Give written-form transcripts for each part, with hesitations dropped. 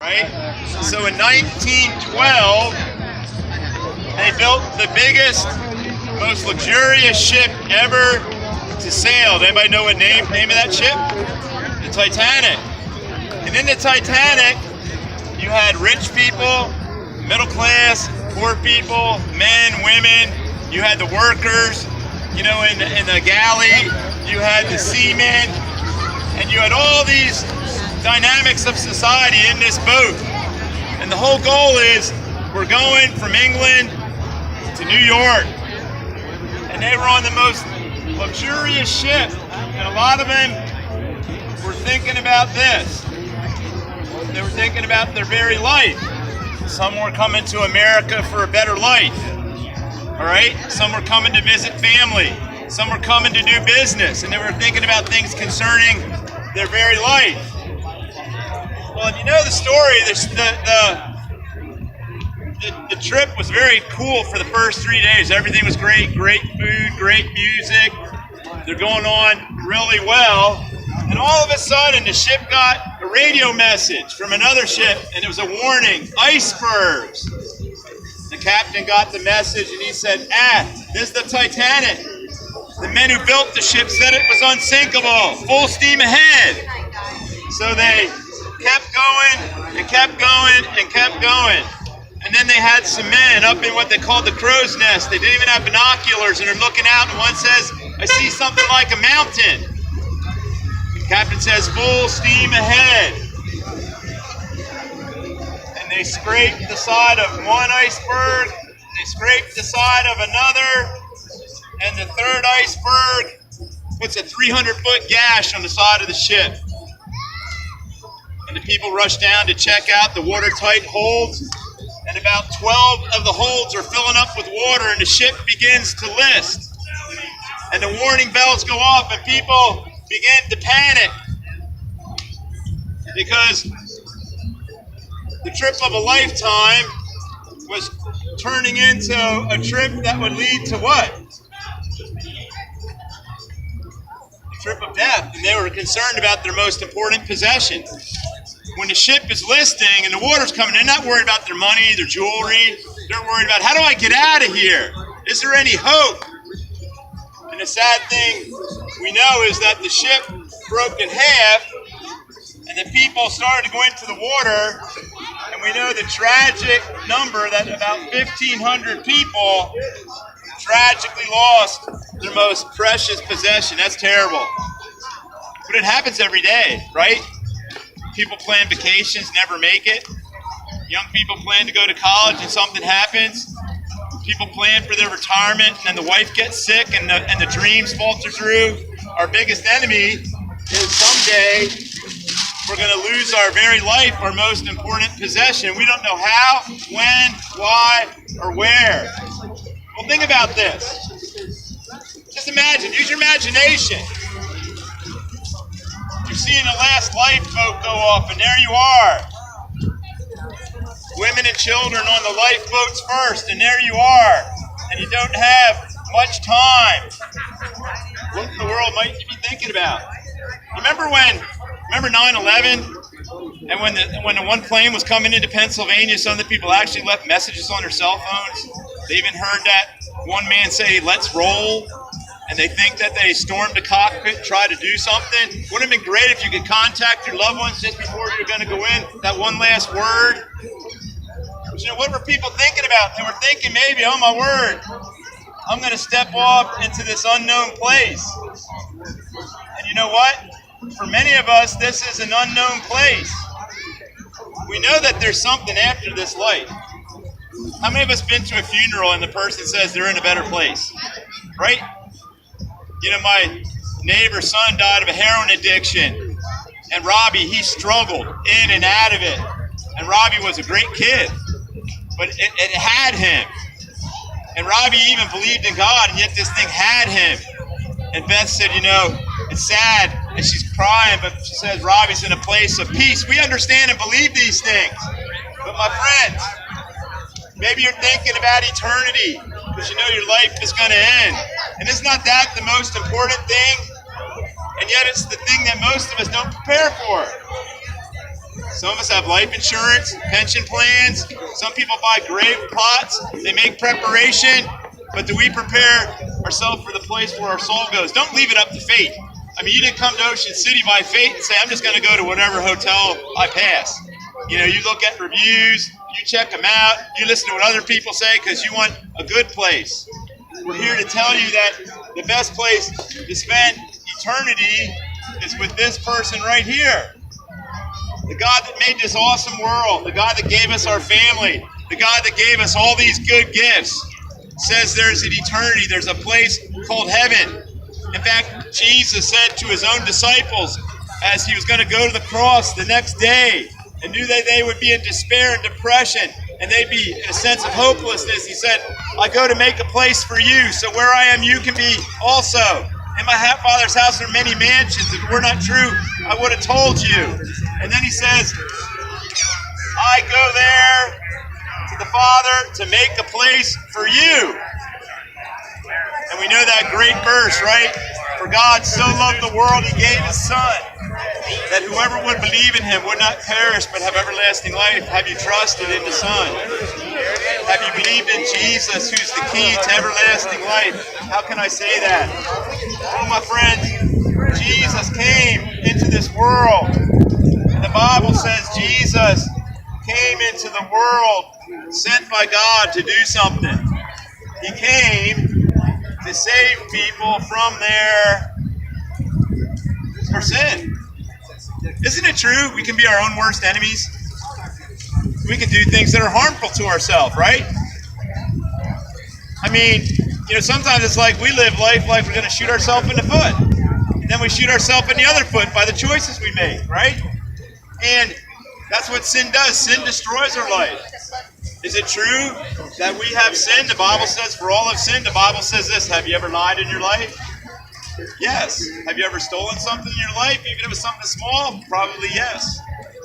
right? So in 1912, they built the biggest, most luxurious ship ever to sail. Anybody know what name of that ship? The Titanic. And in the Titanic, you had rich people, middle class, poor people, men, women. You had the workers, you know, in the galley. You had the seamen, and you had all these dynamics of society in this boat. And the whole goal is we're going from England to New York. And they were on the most luxurious ship. And a lot of them were thinking about this. They were thinking about their very life. Some were coming to America for a better life. All right? Some were coming to visit family. Some were coming to do business. And they were thinking about things concerning their very life. Well, if you know the story, the trip was very cool for the first 3 days. Everything was great, great food, great music. They're going on really well. And all of a sudden, the ship got a radio message from another ship, and it was a warning, icebergs. The captain got the message, and he said, this is the Titanic. The men who built the ship said it was unsinkable, full steam ahead. So they kept going and kept going and kept going. And then they had some men up in what they called the crow's nest. They didn't even have binoculars, and they're looking out, and one says, I see something like a mountain. The captain says, full steam ahead. And they scraped the side of one iceberg, they scraped the side of another, and the third iceberg puts a 300-foot gash on the side of the ship. And the people rush down to check out the watertight holds, and about 12 of the holds are filling up with water, and the ship begins to list. And the warning bells go off, and people begin to panic because the trip of a lifetime was turning into a trip that would lead to what? A trip of death. And they were concerned about their most important possession. When the ship is listing and the water's coming, they're not worried about their money, their jewelry. They're worried about, how do I get out of here? Is there any hope? And the sad thing we know is that the ship broke in half, and the people started to go into the water, and we know the tragic number that about 1,500 people tragically lost their most precious possession. That's terrible. But it happens every day, right? People plan vacations, never make it. Young people plan to go to college and something happens. People plan for their retirement and then the wife gets sick and the dreams falter through. Our biggest enemy is someday we're going to lose our very life, our most important possession. We don't know how, when, why, or where. Well, think about this. Just imagine, use your imagination. You're seeing the last lifeboat go off, and there you are. Women and children on the lifeboats first, and there you are. And you don't have much time. What in the world might you be thinking about? Remember 9/11? And when the one plane was coming into Pennsylvania, some of the people actually left messages on their cell phones. They even heard that one man say, let's roll. And they think that they stormed the cockpit and tried to do something. Wouldn't it have been great if you could contact your loved ones just before you're going to go in? That one last word. You know, what were people thinking about? They were thinking maybe, oh my word, I'm going to step off into this unknown place. And you know what? For many of us, this is an unknown place. We know that there's something after this life. How many of us been to a funeral and the person says they're in a better place? Right? You know, my neighbor's son died of a heroin addiction. And Robbie, he struggled in and out of it. And Robbie was a great kid. But it had him. And Robbie even believed in God, and yet this thing had him. And Beth said, you know, it's sad, and she's crying, but she says Robbie's in a place of peace. We understand and believe these things. But my friends, maybe you're thinking about eternity, because you know your life is going to end. And isn't not that the most important thing? And yet it's the thing that most of us don't prepare for. Some of us have life insurance, pension plans. Some people buy grave plots. They make preparation. But do we prepare ourselves for the place where our soul goes? Don't leave it up to fate. I mean, you didn't come to Ocean City by fate and say, I'm just going to go to whatever hotel I pass. You know, you look at reviews, you check them out, you listen to what other people say because you want a good place. We're here to tell you that the best place to spend eternity is with this person right here. The God that made this awesome world, the God that gave us our family, the God that gave us all these good gifts, says there's an eternity, there's a place called heaven. In fact, Jesus said to his own disciples as he was going to go to the cross the next day and knew that they would be in despair and depression and they'd be in a sense of hopelessness. He said, I go to make a place for you, so where I am, you can be also. In my Father's house are many mansions. If it were not true, I would have told you. And then he says, I go there to the Father to make a place for you. And we know that great verse, right? For God so loved the world, he gave his Son, that whoever would believe in him would not perish but have everlasting life. Have you trusted in the Son? Have you believed in Jesus, who's the key to everlasting life? How can I say that? Oh, my friends, Jesus came into this world. And the Bible says Jesus came into the world sent by God to do something. He came to save people from their sin. Isn't it true? We can be our own worst enemies. We can do things that are harmful to ourselves, right? I mean, you know, sometimes it's like we live life like we're going to shoot ourselves in the foot. And then we shoot ourselves in the other foot by the choices we make, right? And that's what sin does. Sin destroys our life. Is it true that we have sinned? The Bible says, for all have sinned. The Bible says this, have you ever lied in your life? Yes. Have you ever stolen something in your life, even if it was something small? Probably yes.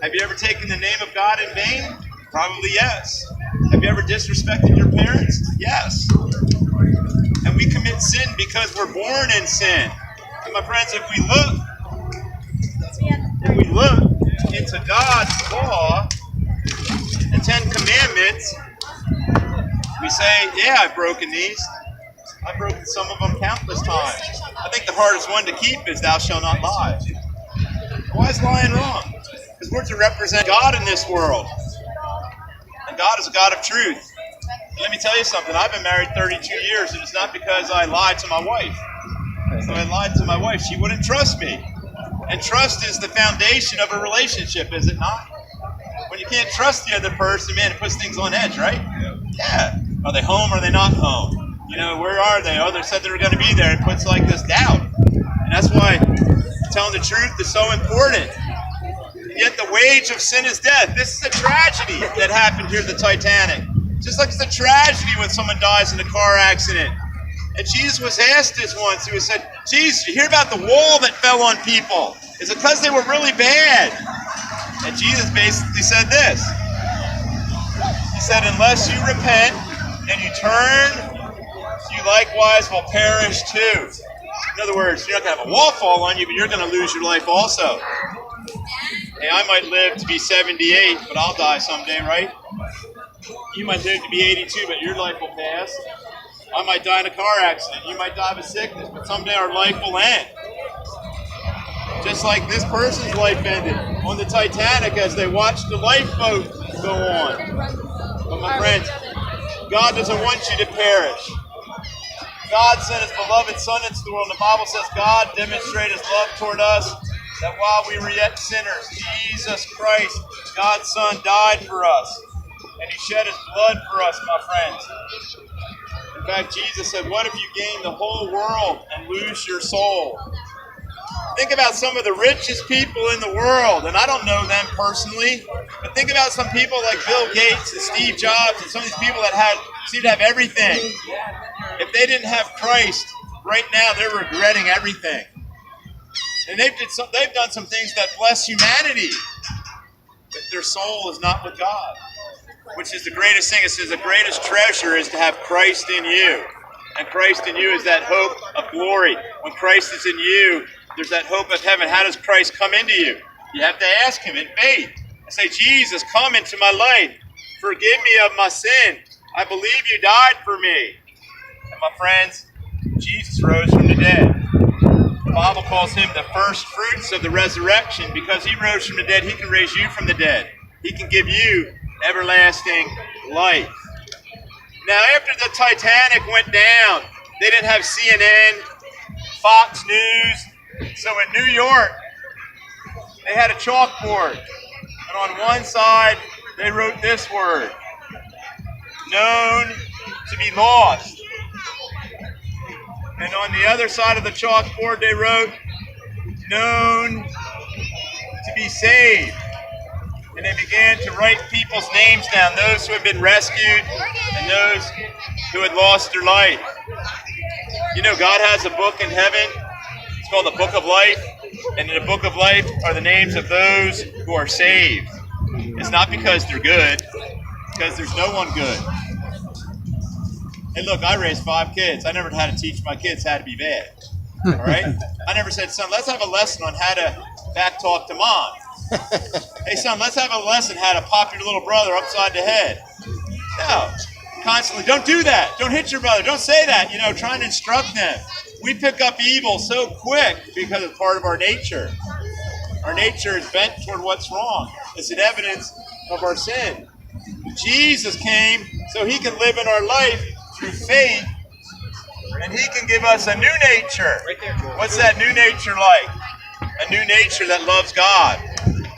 Have you ever taken the name of God in vain? Probably yes. Have you ever disrespected your parents? Yes. And we commit sin because we're born in sin. And my friends, if we look into God's law, the 10 Commandments, we say, yeah, I've broken these. I've broken some of them countless times. I think the hardest one to keep is thou shalt not lie. Why is lying wrong? Because we're to represent God in this world. And God is a God of truth. And let me tell you something. I've been married 32 years, and it's not because I lied to my wife. If I lied to my wife, she wouldn't trust me. And trust is the foundation of a relationship, is it not? When you can't trust the other person, man, it puts things on edge, right? Yeah. Are they home or are they not home? You know, where are they? Oh, they said they were going to be there. It puts like this doubt. And that's why telling the truth is so important. Yet the wage of sin is death. This is a tragedy that happened here at the Titanic. Just like it's a tragedy when someone dies in a car accident. And Jesus was asked this once. He was said, Jesus, you hear about the wall that fell on people? Is it because they were really bad? And Jesus basically said this. He said, unless you repent and you turn, you likewise will perish too. In other words, you're not going to have a wall fall on you, but you're going to lose your life also. Hey, I might live to be 78, but I'll die someday, right? You might live to be 82, but your life will pass. I might die in a car accident. You might die of a sickness, but someday our life will end. Just like this person's life ended on the Titanic as they watched the lifeboat go on. But my friends, God doesn't want you to perish. God sent his beloved Son into the world. And the Bible says God demonstrated his love toward us, that while we were yet sinners, Jesus Christ, God's Son, died for us. And he shed his blood for us, my friends. In fact, Jesus said, what if you gain the whole world and lose your soul? Think about some of the richest people in the world, and I don't know them personally, but think about some people like Bill Gates and Steve Jobs and some of these people that seem to have everything. If they didn't have Christ, right now they're regretting everything. And they've done some things that bless humanity, but their soul is not with God, which is the greatest thing. It says the greatest treasure is to have Christ in you. And Christ in you is that hope of glory. When Christ is in you, there's that hope of heaven. How does Christ come into you? You have to ask him in faith. Say, Jesus, come into my life. Forgive me of my sin. I believe you died for me. And my friends, Jesus rose from the dead. The Bible calls him the first fruits of the resurrection. Because he rose from the dead, he can raise you from the dead. He can give you everlasting life. Now, after the Titanic went down, they didn't have CNN, Fox News. So in New York, they had a chalkboard. And on one side, they wrote this word: known to be lost. And on the other side of the chalkboard, they wrote, known to be saved. And they began to write people's names down, those who had been rescued and those who had lost their life. You know, God has a book in heaven. It's called the Book of Life. And in the Book of Life are the names of those who are saved. It's not because they're good, because there's no one good. Hey, look, I raised 5 kids. I never had to teach my kids how to be bad. All right? I never said, son, let's have a lesson on how to back talk to mom. Hey, son, let's have a lesson how to pop your little brother upside the head. No. Constantly, don't do that. Don't hit your brother. Don't say that. You know, trying to instruct them. We pick up evil so quick because it's part of our nature. Our nature is bent toward what's wrong. It's an evidence of our sin. Jesus came so he can live in our life through faith, and he can give us a new nature. What's that new nature like? A new nature that loves God.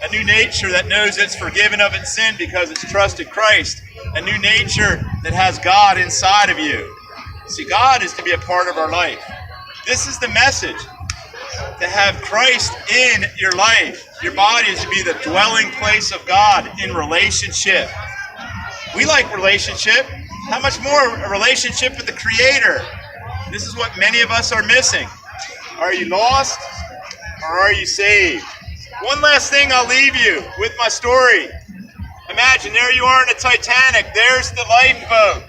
A new nature that knows it's forgiven of its sin because it's trusted Christ. A new nature that has God inside of you. See, God is to be a part of our life. This is the message. To have Christ in your life. Your body is to be the dwelling place of God in relationship. We like relationship. How much more a relationship with the Creator? This is what many of us are missing. Are you lost or are you saved? One last thing I'll leave you with my story. Imagine there you are in the Titanic. There's the lifeboat.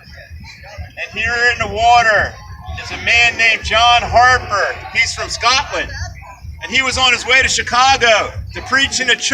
And here in the water is a man named John Harper. He's from Scotland. And he was on his way to Chicago to preach in a church.